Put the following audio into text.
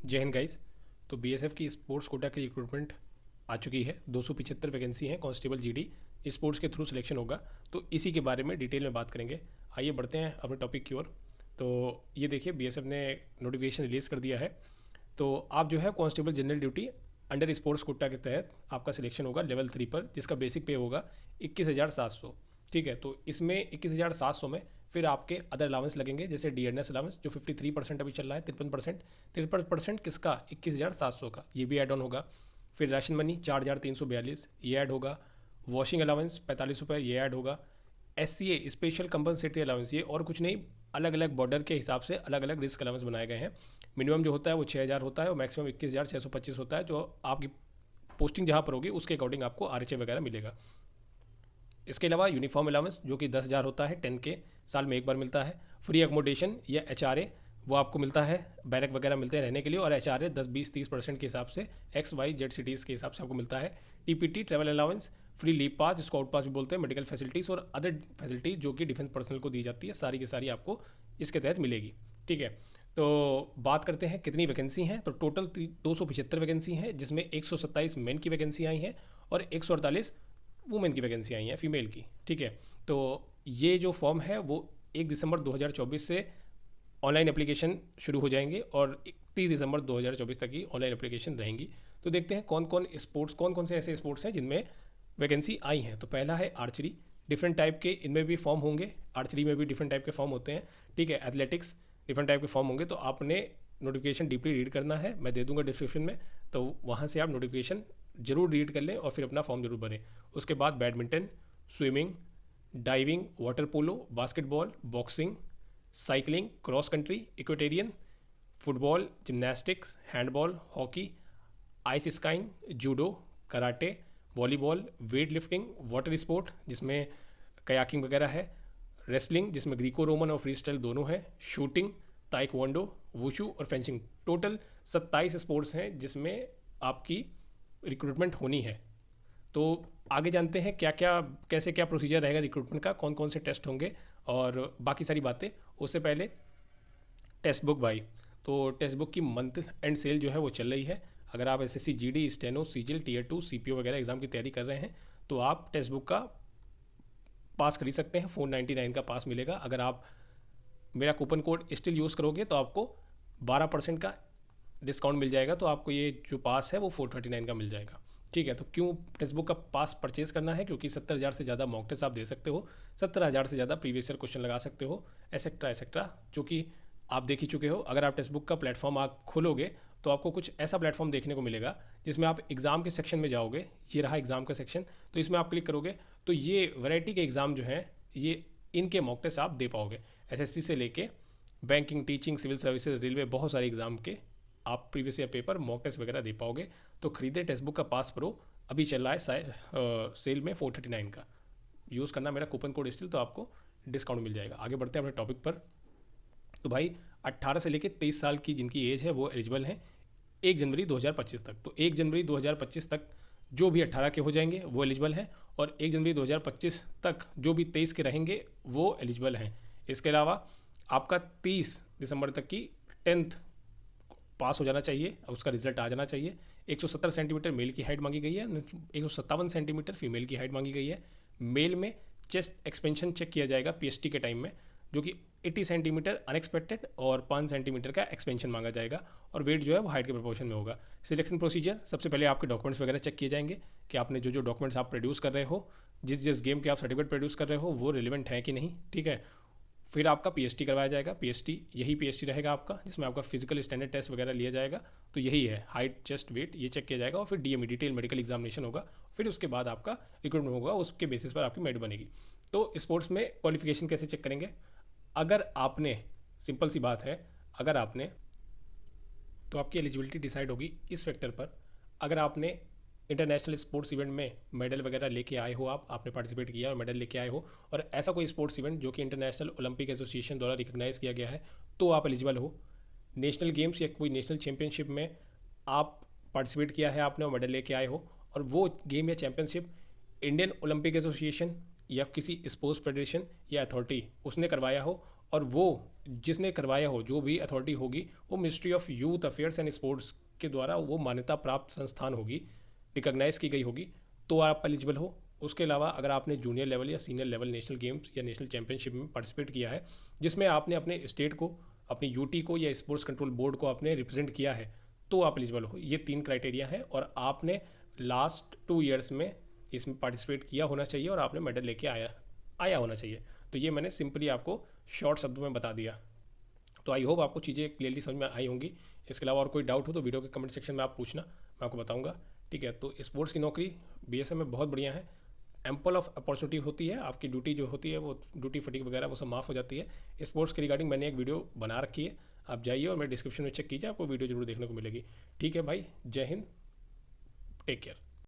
जय हिंद गाइस। तो बीएसएफ की स्पोर्ट्स कोटा की रिक्रूटमेंट आ चुकी है। 275 वैकेंसी हैं। कांस्टेबल जीडी स्पोर्ट्स के थ्रू सिलेक्शन होगा। तो इसी के बारे में डिटेल में बात करेंगे। आइए बढ़ते हैं अपने टॉपिक की ओर। तो ये देखिए, बीएसएफ ने नोटिफिकेशन रिलीज़ कर दिया है। तो आप जो है constable general duty under sports quota के तहत आपका सिलेक्शन होगा लेवल 3 पर, जिसका बेसिक पे होगा 21,700। ठीक है, तो इसमें 21,700 में फिर आपके अदर अलाउंस लगेंगे, जैसे डीएनएस अलाउंस जो 53% अभी चल रहा है, 53% किसका, 21,700 का, ये भी ऐड ऑन होगा। फिर राशन मनी 4,342 ये ऐड होगा। वॉशिंग अलाउंस 45 रुपये ये ऐड होगा। SCA स्पेशल कंपनसेटरी अलाउंस, ये और कुछ नहीं, अलग अलग बॉर्डर के हिसाब से अलग अलग रिस्क अलाउंस बनाए गए हैं। मिनिमम जो होता है वो 6,000 होता है और मैक्सिमम 21,625 होता है। जो आपकी पोस्टिंग जहाँ पर होगी उसके अकॉर्डिंग आपको RHA वगैरह मिलेगा। इसके अलावा यूनिफॉर्म अलाउंस जो कि 10,000 होता है, 10 के साल में एक बार मिलता है। फ्री एकोमोडेशन या HRA वो आपको मिलता है, बैरक वगैरह मिलते हैं रहने के लिए, और HRA 10-20-30% के हिसाब से XYZ सिटीज़ के हिसाब से आपको मिलता है। TPT travel allowance, free leave pass जिसको आउट पास भी बोलते हैं, मेडिकल फैसिलिटीज़ और अदर फैसिलिटीज़ जो कि डिफेंस पर्सनल को दी जाती है, सारी की सारी आपको इसके तहत मिलेगी। ठीक है, तो बात करते हैं कितनी वैकेंसी हैं। तो टोटल 275 वैकेंसी हैं, जिसमें 127 मेन की वैकेंसी आई हैं और 148 वुमेन की वैकेंसी आई हैं, फीमेल की। ठीक है, तो ये जो फॉर्म है वो 1 दिसंबर 2024 से ऑनलाइन एप्लीकेशन शुरू हो जाएंगे और 30 दिसंबर 2024 तक की ऑनलाइन एप्लीकेशन रहेंगी। तो देखते हैं कौन कौन से ऐसे स्पोर्ट्स हैं जिनमें वैकेंसी आई हैं। तो पहला है आर्चरी, डिफरेंट टाइप के इनमें भी फॉर्म होंगे, आर्चरी में भी डिफरेंट टाइप के फॉर्म होते हैं। ठीक है, एथलेटिक्स डिफरेंट टाइप के फॉर्म होंगे। तो आपने नोटिफिकेशन डीपली रीड करना है, मैं दे दूंगा डिस्क्रिप्शन में, तो वहाँ से आप नोटिफिकेशन जरूर रीड कर लें और फिर अपना फॉर्म जरूर भरें। उसके बाद badminton, swimming, diving, water polo, basketball, boxing, cycling, cross country, equestrian, football, gymnastics, handball, hockey, ice skiing, judo, karate, volleyball, weight lifting, water sport जिसमें कयाकिंग वगैरह है, रेसलिंग जिसमें ग्रीको रोमन और फ्री स्टाइल दोनों है, शूटिंग, ताइक्वांडो, वुशु और fencing. Total 27 sports हैं जिसमें आपकी रिक्रूटमेंट होनी है। तो आगे जानते हैं क्या क्या कैसे क्या प्रोसीजर रहेगा रिक्रूटमेंट का, कौन कौन से टेस्ट होंगे और बाकी सारी बातें। उससे पहले टेक्स्ट बुक भाई, तो टेक्स्ट बुक की मंथ एंड सेल जो है वो चल रही है। अगर आप SSC GD, steno, CGL, Tier 2 CPO वगैरह एग्ज़ाम की तैयारी कर रहे हैं तो आप टेक्स्ट बुक का पास खरीद सकते हैं। 499 का पास मिलेगा। अगर आप मेरा कूपन कोड स्टिल यूज़ करोगे तो आपको 12% का डिस्काउंट मिल जाएगा। तो आपको ये जो पास है वो 439 का मिल जाएगा। ठीक है, तो क्यों टेक्स्ट बुक का पास परचेज करना है, क्योंकि 70,000 से ज़्यादा मॉक टेस्ट आप दे सकते हो, 17,000 से ज़्यादा प्रीवियस ईयर क्वेश्चन लगा सकते हो, एसेक्ट्रा एसेक्ट्रा, जो कि आप देख ही चुके हो। अगर आप टेक्स्ट बुक का प्लेटफॉर्म आप खोलोगे तो आपको कुछ ऐसा प्लेटफॉर्म देखने को मिलेगा जिसमें आप एग्ज़ाम के सेक्शन में जाओगे। ये रहा एग्ज़ाम का सेक्शन, तो इसमें आप क्लिक करोगे तो ये वैरायटी के एग्ज़ाम जो हैं ये इनके मॉक टेस्ट आप दे पाओगे। SSC से लेके banking, teaching, civil services, railway, बहुत सारे एग्ज़ाम के आप previous year paper, mock test वगैरह दे पाओगे। तो खरीदे टेक्स्ट बुक का पास प्रो, अभी चल रहा है सेल में 439 का। यूज़ करना मेरा कूपन कोड स्टिल, तो आपको डिस्काउंट मिल जाएगा। आगे बढ़ते हैं अपने टॉपिक पर। तो भाई 18 से लेकर 23 साल की जिनकी एज है वो एलिजिबल हैं 1 जनवरी 2025 तक। तो 1 जनवरी 2025 तक जो भी 18 के हो जाएंगे वो एलिजिबल हैं, और 1 जनवरी 2025 तक जो भी 23 के रहेंगे वो एलिजिबल हैं। इसके अलावा आपका 30 दिसंबर तक की 10th पास हो जाना चाहिए, उसका रिजल्ट आ जाना चाहिए। 170 सेंटीमीटर मेल की हाइट मांगी गई है, 157 सेंटीमीटर फीमेल की हाइट मांगी गई है। मेल में चेस्ट एक्सपेंशन चेक किया जाएगा PST के टाइम में, जो कि 80 सेंटीमीटर अनएक्सपेक्टेड और 5 सेंटीमीटर का एक्सपेंशन मांगा जाएगा, और वेट जो है वो हाइट के प्रोपोर्शन में होगा। सिलेक्शन प्रोसीजर, सबसे पहले आपके डॉक्यूमेंट्स वगैरह चेक किए जाएंगे कि आपने जो जो डॉक्यूमेंट्स आप प्रोड्यूस कर रहे हो, जिस गेम के आप सर्टिफिकेट प्रोड्यूस कर रहे हो वो रिलेवेंट है कि नहीं। ठीक है, फिर आपका PST करवाया जाएगा। यही PST रहेगा आपका, जिसमें आपका फिजिकल स्टैंडर्ड टेस्ट वगैरह लिया जाएगा। तो यही है, हाइट, चेस्ट, वेट, ये चेक किया जाएगा, और फिर DME डिटेल मेडिकल एग्जामिनेशन होगा। फिर उसके बाद आपका रिक्रूटमेंट होगा, उसके बेसिस पर आपकी मेरिट बनेगी। तो स्पोर्ट्स में क्वालिफिकेशन कैसे चेक करेंगे, अगर आपने, सिंपल सी बात है, अगर आपने, तो आपकी एलिजिबिलिटी डिसाइड होगी इस फैक्टर पर, अगर आपने इंटरनेशनल स्पोर्ट्स इवेंट में मेडल वगैरह लेके आए हो, आपने पार्टिसिपेट किया और मेडल लेके आए हो, और ऐसा कोई स्पोर्ट्स इवेंट जो कि इंटरनेशनल ओलंपिक एसोसिएशन द्वारा रिकॉग्नाइज किया गया है, तो आप एलिजिबल हो। नेशनल गेम्स या कोई नेशनल चैम्पियनशिप में आप पार्टिसिपेट किया है आपने और मेडल लेके आए हो, और वो गेम या चैम्पियनशिप इंडियन ओलंपिक एसोसिएशन या किसी स्पोर्ट्स फेडरेशन या अथॉरिटी उसने करवाया हो, और वो जिसने करवाया हो, जो भी अथॉरिटी होगी, वो ministry of youth affairs and sports के द्वारा वो मान्यता प्राप्त संस्थान होगी, रिकॉग्नाइज की गई होगी, तो आप एलिजिबल हो। उसके अलावा अगर आपने जूनियर लेवल या सीनियर लेवल नेशनल गेम्स या नेशनल चैंपियनशिप में पार्टिसिपेट किया है, जिसमें आपने अपने स्टेट को, अपनी यूटी को या स्पोर्ट्स कंट्रोल बोर्ड को आपने रिप्रेजेंट किया है, तो आप एलिजिबल हो। ये 3 क्राइटेरिया हैं और आपने लास्ट 2 ईयर्स में इसमें पार्टिसिपेट किया होना चाहिए और आपने मेडल लेके आया होना चाहिए। तो ये मैंने सिंपली आपको शॉर्ट शब्दों में बता दिया। तो आई होप आपको चीज़ें क्लियरली समझ में आई होंगी। इसके अलावा और कोई डाउट हो तो वीडियो के कमेंट सेक्शन में आप पूछना, मैं आपको बताऊंगा। ठीक है, तो स्पोर्ट्स की नौकरी बीएसएफ में बहुत बढ़िया है, एम्पल ऑफ अपॉर्चुनिटी होती है, आपकी ड्यूटी जो होती है वो ड्यूटी फटीक वगैरह वो सब माफ़ हो जाती है। स्पोर्ट्स के रिगार्डिंग मैंने एक वीडियो बना रखी है, आप जाइए और मेरे डिस्क्रिप्शन में चेक कीजिए, आपको वीडियो जरूर देखने को मिलेगी। ठीक है भाई, जय हिंद, टेक केयर।